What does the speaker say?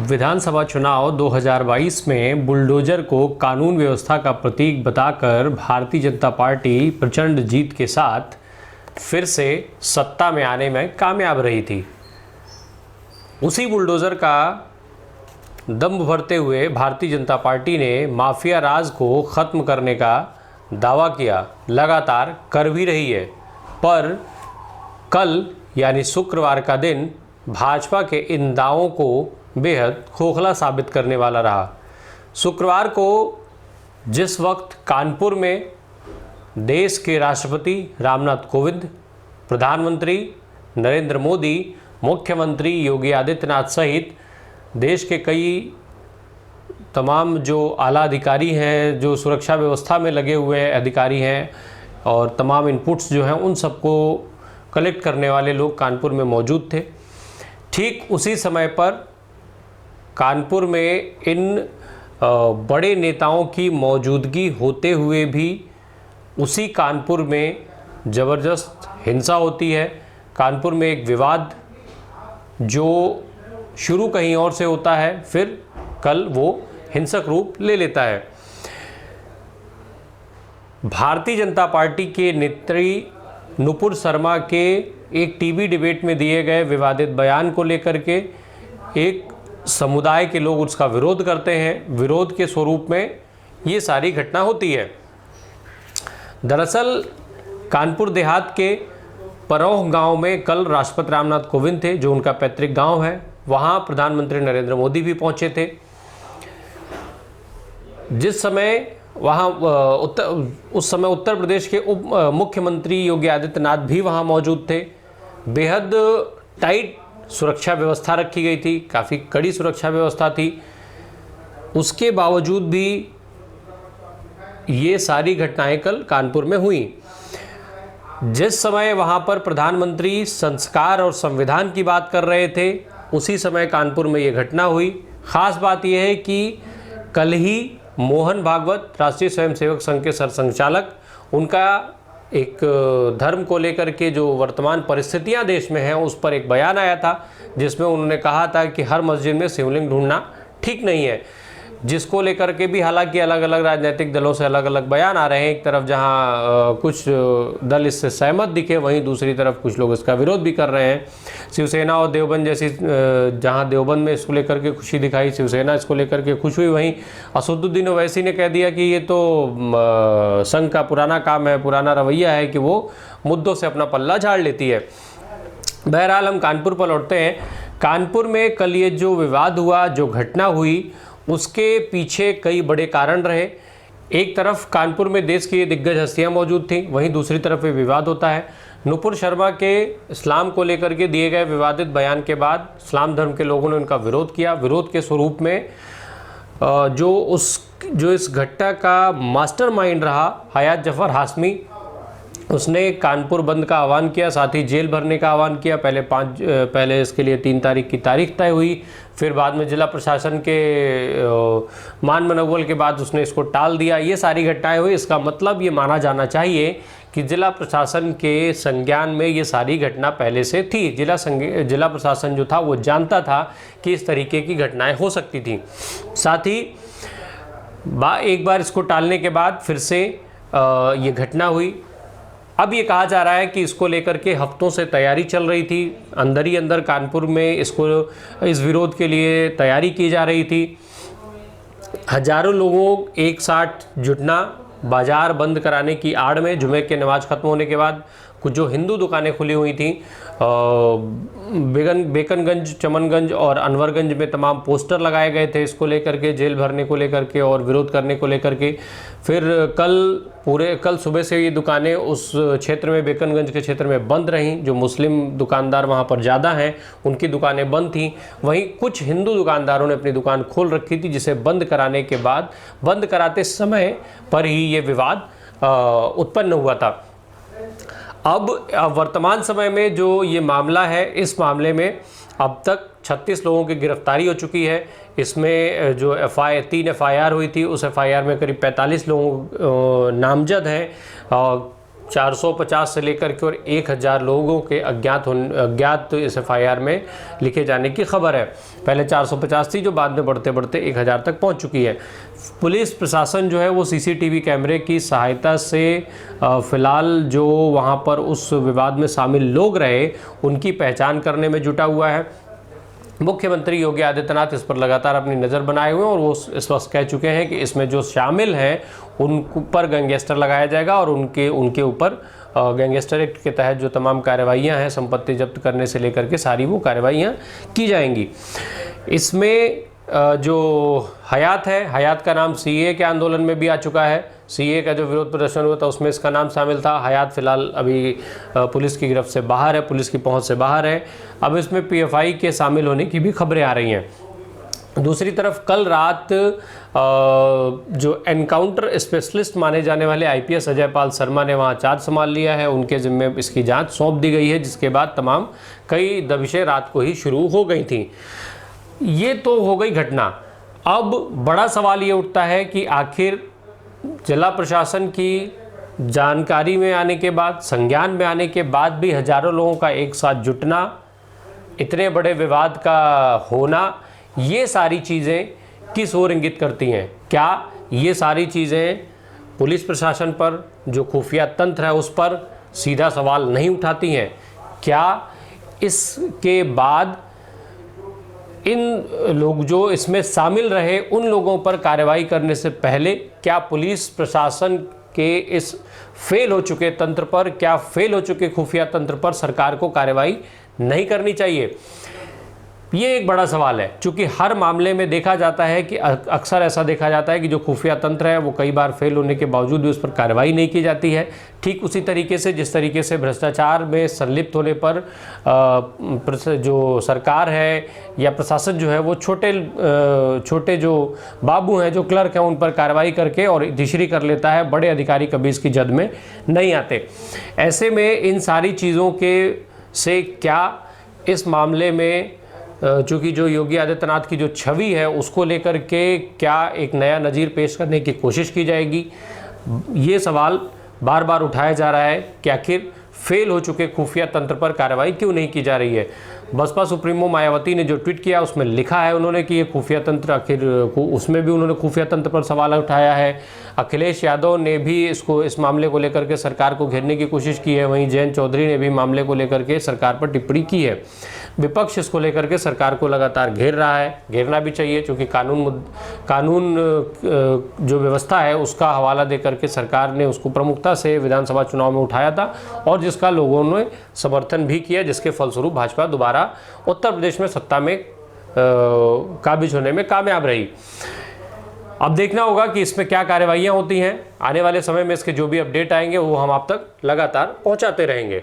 विधानसभा चुनाव 2022 में बुलडोजर को कानून व्यवस्था का प्रतीक बताकर भारतीय जनता पार्टी प्रचंड जीत के साथ फिर से सत्ता में आने में कामयाब रही थी। उसी बुलडोजर का दम भरते हुए भारतीय जनता पार्टी ने माफिया राज को ख़त्म करने का दावा किया, लगातार कर भी रही है। पर कल यानी शुक्रवार का दिन भाजपा के इन दावों को बेहद खोखला साबित करने वाला रहा। शुक्रवार को जिस वक्त कानपुर में देश के राष्ट्रपति रामनाथ कोविंद, प्रधानमंत्री नरेंद्र मोदी, मुख्यमंत्री योगी आदित्यनाथ सहित देश के कई तमाम जो आला अधिकारी हैं, जो सुरक्षा व्यवस्था में लगे हुए अधिकारी हैं और तमाम इनपुट्स जो हैं उन सबको कलेक्ट करने वाले लोग कानपुर में मौजूद थे। ठीक उसी समय पर कानपुर में इन बड़े नेताओं की मौजूदगी होते हुए भी उसी कानपुर में ज़बरदस्त हिंसा होती है। कानपुर में एक विवाद जो शुरू कहीं और से होता है, फिर कल वो हिंसक रूप ले लेता है। भारतीय जनता पार्टी के नेत्री नुपुर शर्मा के एक टीवी डिबेट में दिए गए विवादित बयान को लेकर के एक समुदाय के लोग उसका विरोध करते हैं। विरोध के स्वरूप में ये सारी घटना होती है। दरअसल कानपुर देहात के परौह गांव में कल राष्ट्रपति रामनाथ कोविंद थे, जो उनका पैतृक गांव है। वहां प्रधानमंत्री नरेंद्र मोदी भी पहुंचे थे। जिस समय वहाँ उस समय उत्तर प्रदेश के उप मुख्यमंत्री योगी आदित्यनाथ भी वहाँ मौजूद थे। बेहद टाइट सुरक्षा व्यवस्था रखी गई थी, काफ़ी कड़ी सुरक्षा व्यवस्था थी। उसके बावजूद भी ये सारी घटनाएं कल कानपुर में हुई। जिस समय वहाँ पर प्रधानमंत्री संस्कार और संविधान की बात कर रहे थे, उसी समय कानपुर में ये घटना हुई। ख़ास बात यह है कि कल ही मोहन भागवत, राष्ट्रीय स्वयंसेवक संघ के सरसंघचालक, उनका एक धर्म को लेकर के जो वर्तमान परिस्थितियां देश में हैं उस पर एक बयान आया था, जिसमें उन्होंने कहा था कि हर मस्जिद में शिवलिंग ढूंढना ठीक नहीं है, जिसको लेकर के भी हालांकि अलग अलग राजनीतिक दलों से अलग अलग बयान आ रहे हैं। एक तरफ जहां कुछ दल इससे सहमत दिखे, वहीं दूसरी तरफ कुछ लोग इसका विरोध भी कर रहे हैं। शिवसेना और देवबंद जैसी जहां देवबंद में इसको लेकर के खुशी दिखाई, शिवसेना इसको लेकर के खुश हुई, वहीं असदुद्दीन ओवैसी ने कह दिया कि ये तो संघ का पुराना काम है, पुराना रवैया है कि वो मुद्दों से अपना पल्ला झाड़ लेती है। बहरहाल हम कानपुर पर लौटते हैं। कानपुर में कल ये जो विवाद हुआ, जो घटना हुई, उसके पीछे कई बड़े कारण रहे। एक तरफ कानपुर में देश की दिग्गज हस्तियां मौजूद थीं, वहीं दूसरी तरफ ये विवाद होता है। नुपुर शर्मा के इस्लाम को लेकर के दिए गए विवादित बयान के बाद इस्लाम धर्म के लोगों ने उनका विरोध किया। विरोध के स्वरूप में जो इस घटना का मास्टरमाइंड रहा, हयात जफर हाशमी, उसने कानपुर बंद का आह्वान किया, साथ ही जेल भरने का आह्वान किया। पहले इसके लिए 3 तारीख की तारीख तय हुई, फिर बाद में जिला प्रशासन के मान मनोबल के बाद उसने इसको टाल दिया। ये सारी घटनाएं हुई। इसका मतलब ये माना जाना चाहिए कि जिला प्रशासन के संज्ञान में ये सारी घटना पहले से थी। जिला प्रशासन जो था वो जानता था कि इस तरीके की घटनाएं हो सकती थी। साथ ही एक बार इसको टालने के बाद फिर से ये घटना हुई। अब ये कहा जा रहा है कि इसको लेकर के हफ्तों से तैयारी चल रही थी। अंदर ही अंदर कानपुर में इस विरोध के लिए तैयारी की जा रही थी। हजारों लोगों एक साथ जुटना, बाज़ार बंद कराने की आड़ में जुमे के नमाज ख़त्म होने के बाद कुछ जो हिंदू दुकानें खुली हुई थीं, बेकनगंज, चमनगंज और अनवरगंज में तमाम पोस्टर लगाए गए थे इसको लेकर के, जेल भरने को लेकर के और विरोध करने को लेकर के। फिर कल सुबह से ये दुकानें उस क्षेत्र में, बेकनगंज के क्षेत्र में बंद रहीं। जो मुस्लिम दुकानदार वहाँ पर ज़्यादा हैं, उनकी दुकानें बंद थीं। वहीं कुछ हिंदू दुकानदारों ने अपनी दुकान खोल रखी थी, जिसे बंद कराने के बाद, बंद कराते समय पर ही ये विवाद उत्पन्न हुआ था। अब वर्तमान समय में जो ये मामला है, इस मामले में अब तक 36 लोगों की गिरफ्तारी हो चुकी है। इसमें जो 3 FIR हुई थी, उस FIR में करीब 45 लोग नामजद हैं। 450 से लेकर के और 1000 लोगों के अज्ञात इस FIR में लिखे जाने की खबर है। पहले 450 थी, जो बाद में बढ़ते बढ़ते 1000 तक पहुंच चुकी है। पुलिस प्रशासन जो है वो CCTV कैमरे की सहायता से फ़िलहाल जो वहां पर उस विवाद में शामिल लोग रहे उनकी पहचान करने में जुटा हुआ है। मुख्यमंत्री योगी आदित्यनाथ इस पर लगातार अपनी नज़र बनाए हुए हैं और वो इस वक्त कह चुके हैं कि इसमें जो शामिल हैं उन पर गैंगस्टर लगाया जाएगा और उनके ऊपर गैंगस्टर एक्ट के तहत जो तमाम कार्रवाइयाँ हैं, संपत्ति जब्त करने से लेकर के सारी वो कार्रवाइयाँ की जाएंगी। इसमें जो हयात है, हयात का नाम CAA के आंदोलन में भी आ चुका है। CAA का जो विरोध प्रदर्शन हुआ था उसमें इसका नाम शामिल था। हयात फिलहाल अभी पुलिस की गिरफ्त से बाहर है, पुलिस की पहुंच से बाहर है। अब इसमें PFI के शामिल होने की भी खबरें आ रही हैं। दूसरी तरफ कल रात जो एनकाउंटर स्पेशलिस्ट माने जाने वाले IPS अजय पाल शर्मा ने वहाँ चार्ज संभाल लिया है। उनके जिम्मे इसकी जाँच सौंप दी गई है, जिसके बाद तमाम कई दबिशें रात को ही शुरू हो गई थी। ये तो हो गई घटना। अब बड़ा सवाल ये उठता है कि आखिर जिला प्रशासन की जानकारी में आने के बाद, संज्ञान में आने के बाद भी हजारों लोगों का एक साथ जुटना, इतने बड़े विवाद का होना, ये सारी चीज़ें किस ओर इंगित करती हैं? क्या ये सारी चीज़ें पुलिस प्रशासन पर, जो खुफिया तंत्र है उस पर सीधा सवाल नहीं उठाती हैं? क्या इसके बाद इन लोग जो इसमें शामिल रहे उन लोगों पर कार्रवाई करने से पहले क्या पुलिस प्रशासन के इस फेल हो चुके तंत्र पर, क्या फेल हो चुके खुफिया तंत्र पर सरकार को कार्रवाई नहीं करनी चाहिए? ये एक बड़ा सवाल है, क्योंकि हर मामले में देखा जाता है कि अक्सर ऐसा देखा जाता है कि जो खुफिया तंत्र है वो कई बार फेल होने के बावजूद भी उस पर कार्रवाई नहीं की जाती है। ठीक उसी तरीके से जिस तरीके से भ्रष्टाचार में संलिप्त होने पर जो सरकार है या प्रशासन जो है वो छोटे जो बाबू हैं, जो क्लर्क हैं, उन पर कार्रवाई करके और धीशरी कर लेता है। बड़े अधिकारी कभी इसकी जद में नहीं आते। ऐसे में इन सारी चीज़ों के से क्या इस मामले में चूँकि जो योगी आदित्यनाथ की जो छवि है उसको लेकर के क्या एक नया नज़ीर पेश करने की कोशिश की जाएगी? ये सवाल बार बार उठाया जा रहा है कि आखिर फेल हो चुके खुफिया तंत्र पर कार्रवाई क्यों नहीं की जा रही है। बसपा सुप्रीमो मायावती ने जो ट्वीट किया उसमें लिखा है उन्होंने कि ये खुफिया तंत्र, आखिर उसमें भी उन्होंने खुफिया तंत्र पर सवाल उठाया है। अखिलेश यादव ने भी इस मामले को लेकर के सरकार को घेरने की कोशिश की है। वहीं जयंत चौधरी ने भी मामले को लेकर के सरकार पर टिप्पणी की है। विपक्ष इसको लेकर के सरकार को लगातार घेर रहा है, घेरना भी चाहिए, क्योंकि कानून जो व्यवस्था है उसका हवाला देकर के सरकार ने उसको प्रमुखता से विधानसभा चुनाव में उठाया था और जिसका लोगों ने समर्थन भी किया, जिसके फलस्वरूप भाजपा दोबारा उत्तर प्रदेश में सत्ता में काबिज होने में कामयाब रही। अब देखना होगा कि इसमें क्या कार्रवाइयाँ होती हैं। आने वाले समय में इसके जो भी अपडेट आएंगे वो हम आप तक लगातार पहुँचाते रहेंगे।